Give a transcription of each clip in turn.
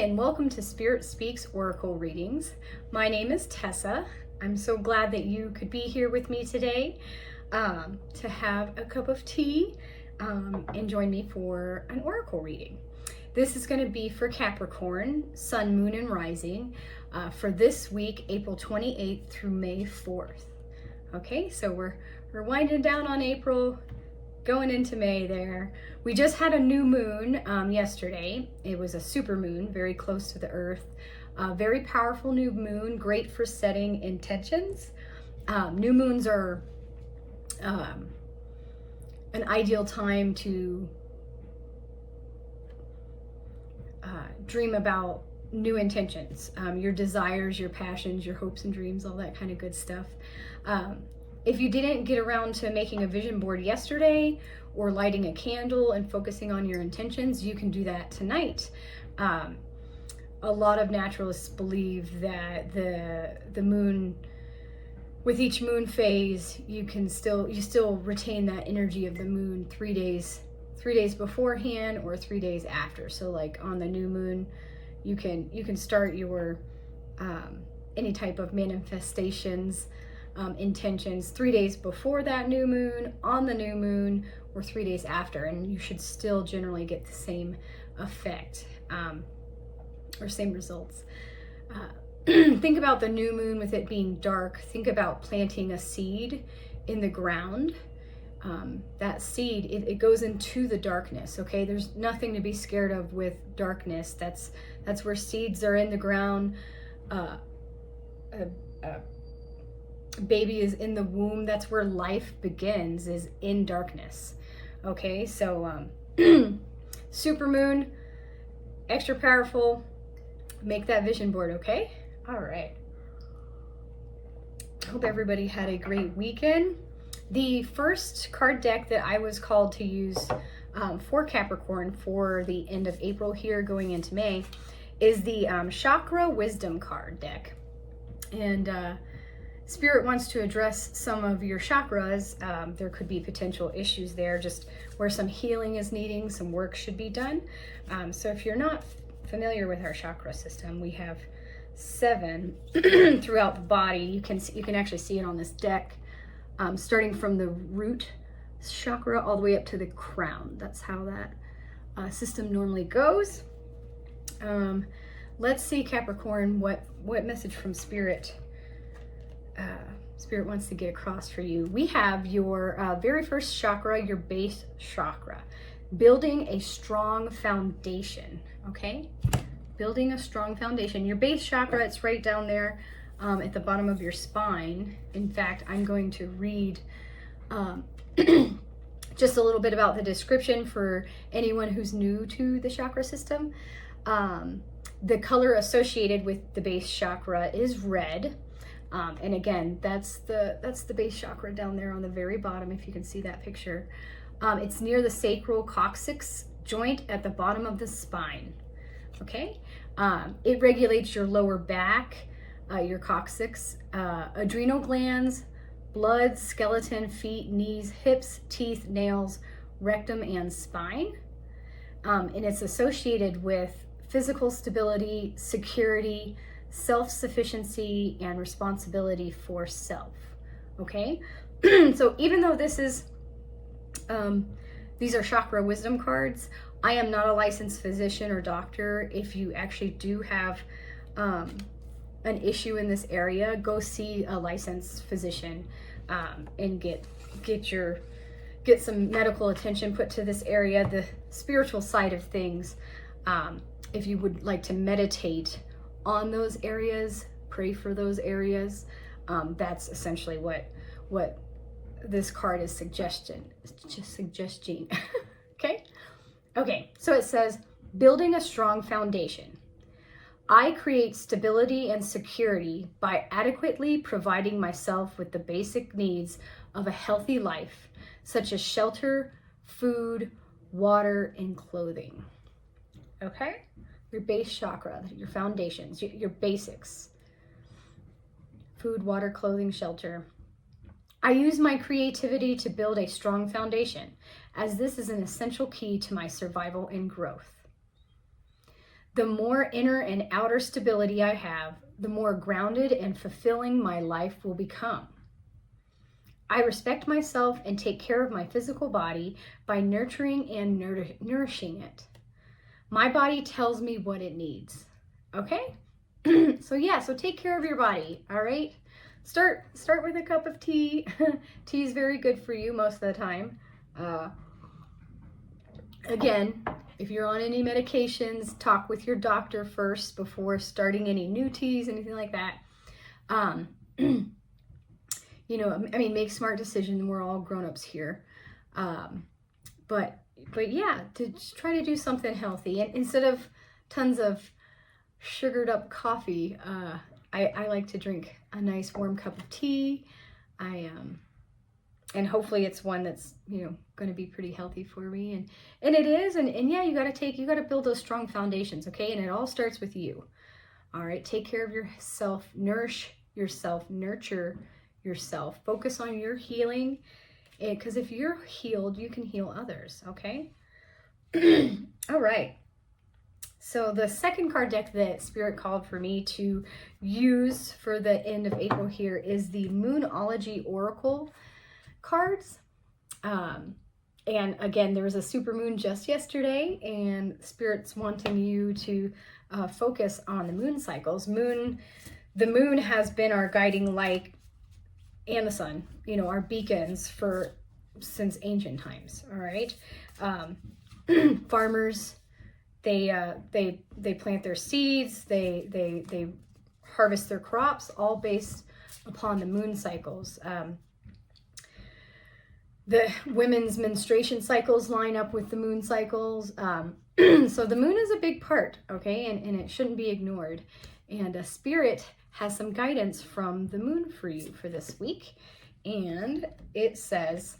and welcome to Spirit Speaks Oracle Readings. My name is Tessa. I'm so glad that you could be here with me today to have a cup of tea and join me for an oracle reading. This is going to be for Capricorn, Sun, Moon, and Rising for this week, April 28th through May 4th. Okay, so we're winding down on April, going into May there. We just had a new moon yesterday. It was a super moon, very close to the earth. Very powerful new moon, great for setting intentions. New moons are an ideal time to dream about new intentions, your desires, your passions, your hopes and dreams, all that kind of good stuff. If you didn't get around to making a vision board yesterday or lighting a candle and focusing on your intentions, you can do that tonight. A lot of naturalists believe that the moon, with each moon phase, you still retain that energy of the moon 3 days beforehand or 3 days after. So like on the new moon, you can start your any type of manifestations, intentions 3 days before that new moon, on the new moon, or 3 days after, and you should still generally get the same effect or same results. Think about the new moon with it being dark. Think about planting a seed in the ground. That seed, it goes into the darkness. Okay, there's nothing to be scared of with darkness. That's where seeds are in the ground. Baby is in the womb. That's where life begins, is in darkness. Okay, so super moon, extra powerful. Make that vision board. Okay, all right. Hope everybody had a great weekend. The first card deck that I was called to use for Capricorn for the end of April here going into May is the Chakra Wisdom card deck. And Spirit wants to address some of your chakras. There could be potential issues there, just where some healing is needing, some work should be done. So if you're not familiar with our chakra system, we have 7 throughout the body. You can actually see it on this deck, starting from the root chakra all the way up to the crown. That's how that system normally goes. Let's see, Capricorn, what message from Spirit Spirit wants to get across for you. We have your very first chakra, your base chakra, building a strong foundation. Okay, building a strong foundation. Your base chakra, it's right down there at the bottom of your spine. In fact, I'm going to read just a little bit about the description for anyone who's new to the chakra system. The color associated with the base chakra is red. And again, that's the base chakra down there on the very bottom, if you can see that picture. It's near the sacral coccyx joint at the bottom of the spine. Okay, it regulates your lower back, your coccyx, adrenal glands, blood, skeleton, feet, knees, hips, teeth, nails, rectum, and spine. And it's associated with physical stability, security, self-sufficiency, and responsibility for self. Okay, so even though this is these are chakra wisdom cards, I am not a licensed physician or doctor. If you actually do have an issue in this area, go see a licensed physician and get some medical attention put to this area, the spiritual side of things. If you would like to meditate on those areas, pray for those areas, that's essentially what this card is suggesting. Okay, so it says, building a strong foundation. I create stability and security by adequately providing myself with the basic needs of a healthy life, such as shelter, food, water, and clothing. Okay? Your base chakra, your foundations, your basics. Food, water, clothing, shelter. I use my creativity to build a strong foundation, as this is an essential key to my survival and growth. The more inner and outer stability I have, the more grounded and fulfilling my life will become. I respect myself and take care of my physical body by nurturing and nourishing it. My body tells me what it needs. Okay? So take care of your body, all right? Start with a cup of tea. Tea is very good for you most of the time. Again, if you're on any medications, talk with your doctor first before starting any new teas, anything like that. You know, I mean, make smart decisions. We're all grown-ups here. But yeah, to try to do something healthy. And instead of tons of sugared up coffee, I like to drink a nice warm cup of tea. And hopefully it's one that's, you know, going to be pretty healthy for me. And it is. And yeah, you got to build those strong foundations. Okay. And it all starts with you. All right. Take care of yourself, nourish yourself, nurture yourself, focus on your healing. Because if you're healed, you can heal others. Okay. All right. So the second card deck that Spirit called for me to use for the end of April here is the Moonology Oracle cards. And again, there was a super moon just yesterday, and Spirit's wanting you to focus on the moon cycles. The moon has been our guiding light, and the sun, you know, our beacons since ancient times. All right. Farmers, they plant their seeds, they harvest their crops, all based upon the moon cycles. The women's menstruation cycles line up with the moon cycles. So the moon is a big part, okay, and it shouldn't be ignored. And Spirit has some guidance from the moon for you for this week. And it says,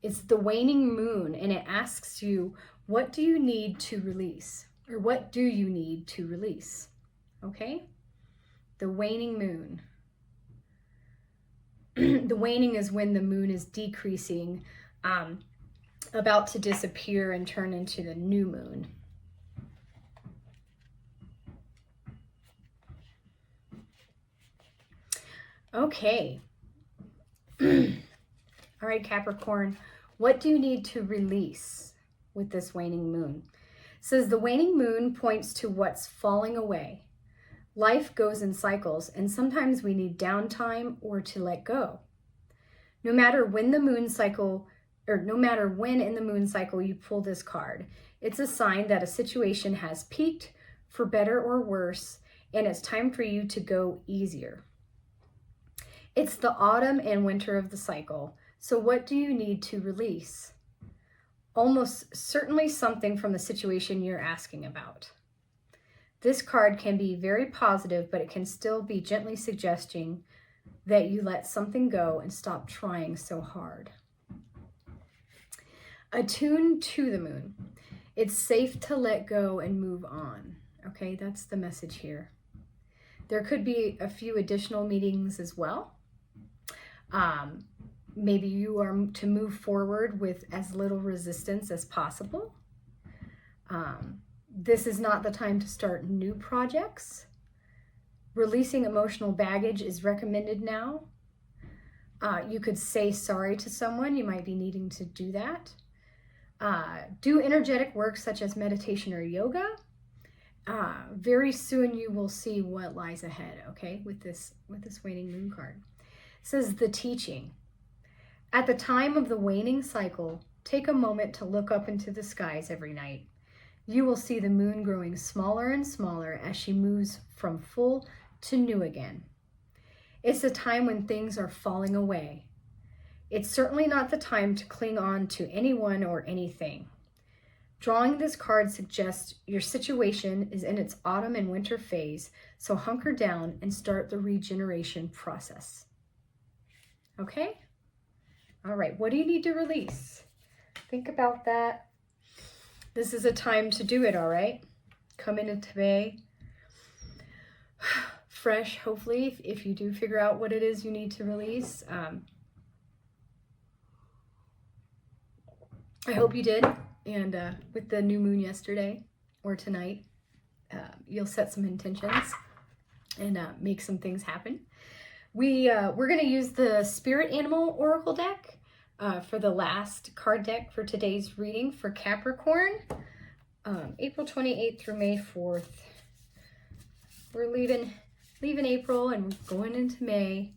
it's the waning moon, and it asks you, what do you need to release? Or what do you need to release? Okay? The waning moon. The waning is when the moon is decreasing, about to disappear and turn into the new moon. Okay. All right, Capricorn, what do you need to release with this waning moon? It says the waning moon points to what's falling away. Life goes in cycles, and sometimes we need downtime or to let go. No matter when in the moon cycle you pull this card, it's a sign that a situation has peaked for better or worse, and it's time for you to go easier. It's the autumn and winter of the cycle. So what do you need to release? Almost certainly something from the situation you're asking about. This card can be very positive, but it can still be gently suggesting that you let something go and stop trying so hard. Attune to the moon. It's safe to let go and move on. Okay, that's the message here. There could be a few additional meetings as well. Maybe you are to move forward with as little resistance as possible. This is not the time to start new projects. Releasing emotional baggage is recommended now. You could say sorry to someone. You might be needing to do that. Do energetic work such as meditation or yoga. Very soon you will see what lies ahead, okay, with this waning moon card. It says the teaching. At the time of the waning cycle, take a moment to look up into the skies every night. You will see the moon growing smaller and smaller as she moves from full to new again. It's a time when things are falling away. It's certainly not the time to cling on to anyone or anything. Drawing this card suggests your situation is in its autumn and winter phase, so hunker down and start the regeneration process. Okay? All right, what do you need to release? Think about that. This is a time to do it, all right? Come in today fresh, hopefully, if you do figure out what it is you need to release. I hope you did. And with the new moon yesterday or tonight, you'll set some intentions and make some things happen. We're going to use the Spirit Animal Oracle deck for the last card deck for today's reading for Capricorn, April 28th through May 4th. We're leaving April and we're going into May.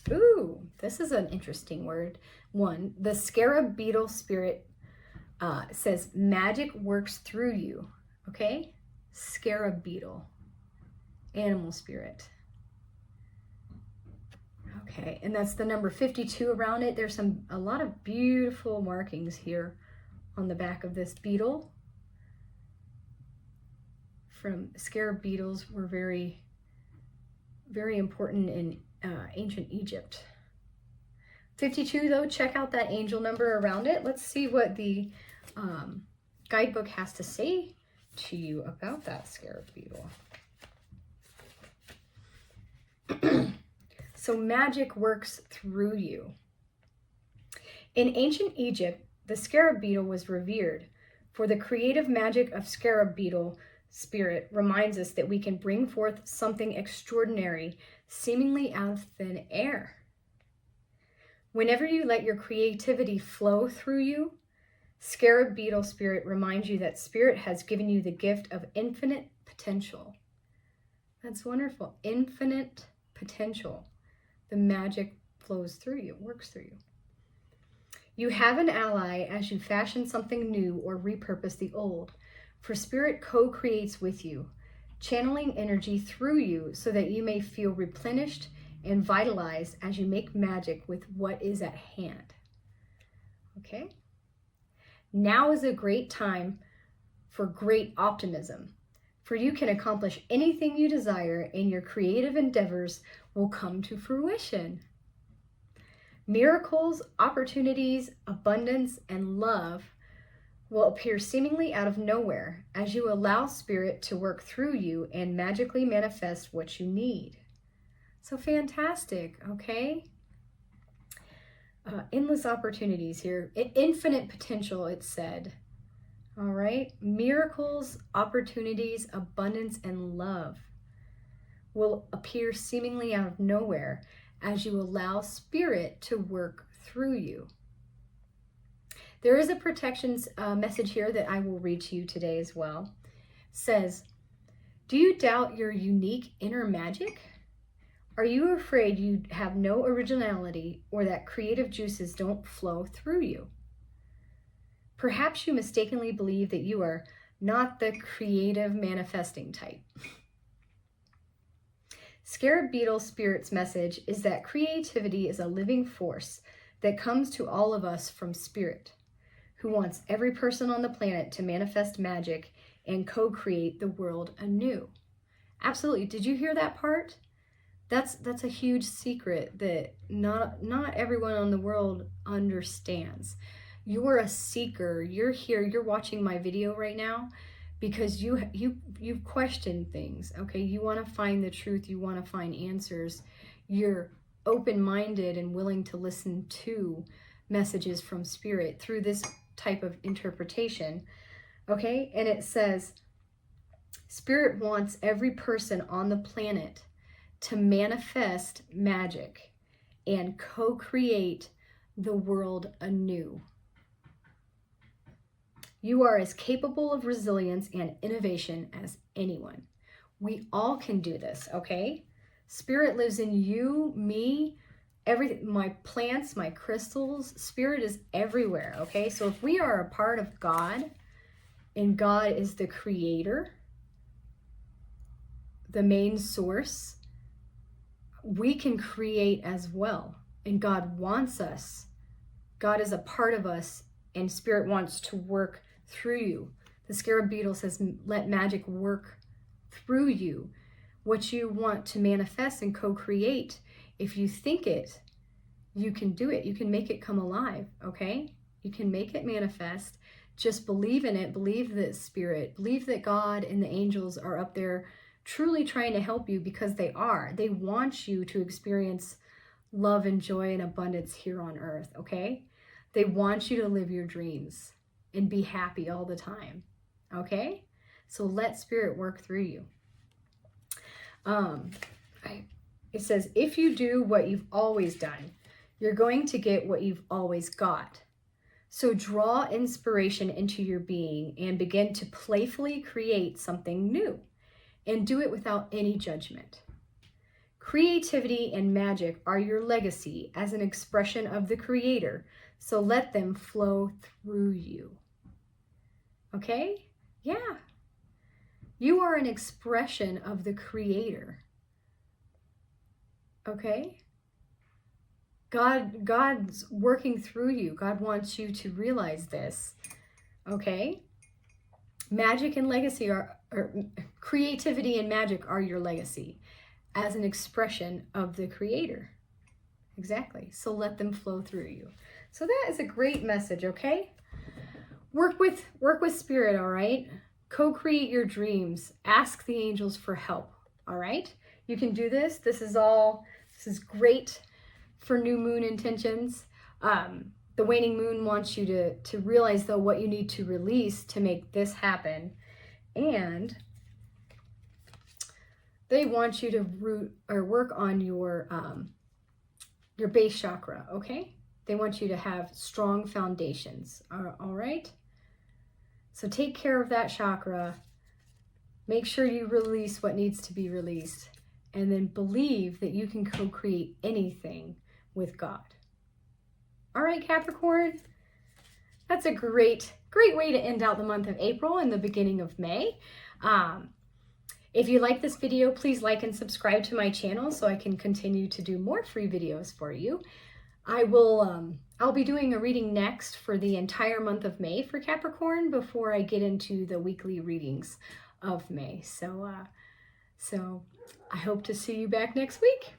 Ooh, this is an interesting word. One, the Scarab Beetle spirit says magic works through you. Okay? Scarab Beetle. Animal spirit. Okay, and that's the number 52 around it. There's a lot of beautiful markings here on the back of this beetle. Scarab beetles were very, very important in ancient Egypt. 52 though, check out that angel number around it. Let's see what the guidebook has to say to you about that scarab beetle. So magic works through you. In ancient Egypt, the scarab beetle was revered, for the creative magic of scarab beetle spirit reminds us that we can bring forth something extraordinary, seemingly out of thin air. Whenever you let your creativity flow through you, Scarab Beetle spirit reminds you that spirit has given you the gift of infinite potential. That's wonderful. Infinite potential. The magic flows through you, works through you. You have an ally as you fashion something new or repurpose the old, for spirit co-creates with you, channeling energy through you so that you may feel replenished and vitalized as you make magic with what is at hand. Okay? Now is a great time for great optimism, for you can accomplish anything you desire and your creative endeavors will come to fruition. Miracles, opportunities, abundance, and love will appear seemingly out of nowhere as you allow spirit to work through you and magically manifest what you need. So fantastic, okay? Endless opportunities here. Infinite potential, it said. All right? Miracles, opportunities, abundance, and love will appear seemingly out of nowhere as you allow spirit to work through you. There is a protection message here that I will read to you today as well. It says, do you doubt your unique inner magic? Are you afraid you have no originality or that creative juices don't flow through you? Perhaps you mistakenly believe that you are not the creative manifesting type. Scarab Beetle Spirit's message is that creativity is a living force that comes to all of us from spirit, who wants every person on the planet to manifest magic and co-create the world anew. Absolutely. Did you hear that part? That's a huge secret that not everyone on the world understands. You're a seeker. You're here. You're watching my video right now because you've questioned things. Okay, you want to find the truth. You want to find answers. You're open-minded and willing to listen to messages from spirit through this type of interpretation. Okay, and it says, spirit wants every person on the planet to manifest magic and co-create the world anew. You are as capable of resilience and innovation as anyone. We all can do this, okay? Spirit lives in you, me, everything, my plants, my crystals. Spirit is everywhere, okay? So if we are a part of God, and God is the creator, the main source, we can create as well. And God wants us. God is a part of us, and spirit wants to work through you. The Scarab Beetle says, let magic work through you. What you want to manifest and co-create, if you think it, you can do it. You can make it come alive, okay? You can make it manifest. Just believe in it. Believe that spirit. Believe that God and the angels are up there truly trying to help you, because they are. They want you to experience love and joy and abundance here on earth, okay? They want you to live your dreams and be happy all the time. okay? So let Spirit work through you. It says, if you do what you've always done, you're going to get what you've always got. So draw inspiration into your being and begin to playfully create something new, and do it without any judgment. Creativity and magic are your legacy as an expression of the Creator, so let them flow through you. Okay? Yeah. You are an expression of the Creator. Okay? God's working through you. God wants you to realize this. Okay? Magic and legacy or creativity and magic are your legacy as an expression of the Creator. Exactly. So let them flow through you. So that is a great message, okay? Work with Spirit, all right? Co-create your dreams. Ask the angels for help, all right? You can do this. This is great for new moon intentions. The waning moon wants you to realize, though, what you need to release to make this happen. And they want you to root or work on your base chakra, okay? They want you to have strong foundations, all right? So take care of that chakra. Make sure you release what needs to be released. And then believe that you can co-create anything with God. All right, Capricorn. That's a great way to end out the month of April and the beginning of May. If you like this video, please like and subscribe to my channel so I can continue to do more free videos for you. I'll be doing a reading next for the entire month of May for Capricorn before I get into the weekly readings of May. So I hope to see you back next week.